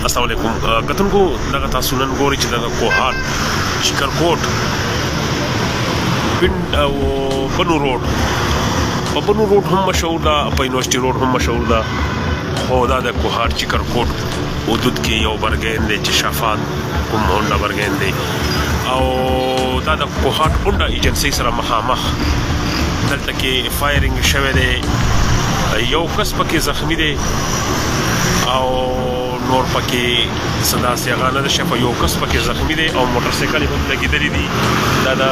السلام علیکم کتونکو دغه تاسو نن ګورئ چې دغه کوهاټ شکرکوټ پنډ او بنو روډ په بنو روډ هم مشهور ده په یونیورسټي روډ هم مشهور ده خو دا د کوهاټ شکرکوټ حدود کې یو برګین دی چې شفاعت کوم هونډا برګین دی او دا د کوهاټ هونډا ایجنسۍ سره مخامخ دلته کې فایرنګ شوی دی یو کس پکې زخمی دی او نور پکې صدا سیغانه ده شفا یو کس پکې زخمی دی او موټر سایکل هم لګېدلې دي دا د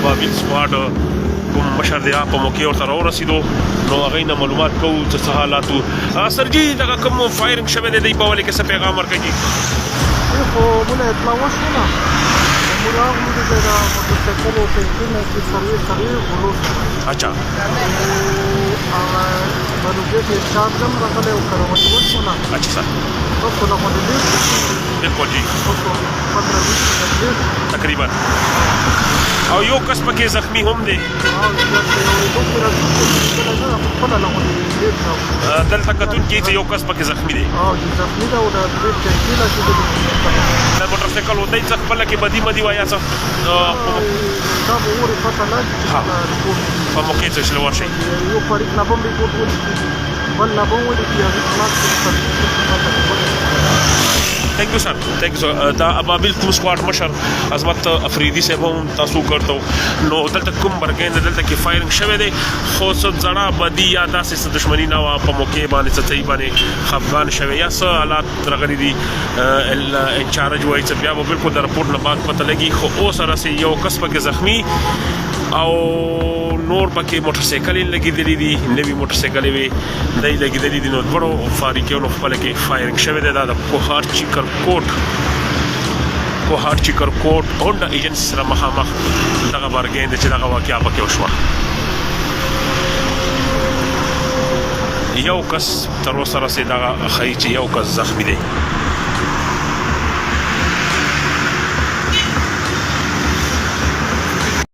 بابل سکواډ کوم مشر دی په موقع ورته راورسېدو نو هغوی نه معلومات کوو چې څه حالاتو سرجي دغه کوم فایرنګ شوی دی په ولې کې څه پیغام ورکوي خو موږ اطلاع وشوله موږ راغلو چې د موټرسایکل او پنسونه کې سروې غلو اچھا بنوګې کې چار هم راغلی او کروندې وشوله اچھا سر تاسو له باندې ډېر بالکل جی 15 تقریبا او یو کس پکې زخمی هم دی دلته کتون کې چې یو کس پکې زخمی دی د موټر سایکل ودی څه خپله کې بدي مدي وایه څه په موقع څه شله ورشئ یو فریق نه بم ریپورټ ولیکي بل نه بم ولیکي هغې خلاص thank you sir دا ابابل کوم سکواډ مشر عظمت افریدي صاحب هم تاسو ګرځو نو دلته کوم برګین دلته کې فایرنګ شوی دی خو څه زړه بدي یا داسې څه دښمني نه وه په موقع باندې څه ځای باندې خفګان شوی یا څه حالات راغلي دي انچارج وایي چې بیا به بالکل د رپورټ نه بعد پته لګي خو اوس راسې یو کس پکې زخمی او نور پکې موټر سایکل لګېدلې دي نوي موټر سایکل وي دی لګېدلې دي نو دواړو فاریقیانو خپله کې فایرنګ شوی دی دا د کوهاټ شکرکوټ هونډا ایجنسۍ سره مخامخ دغه برګین دی چې دغه واقعه پکې وشوه یو کس تر اوسه رسې دغه ښایي چې یو کس زخمی دی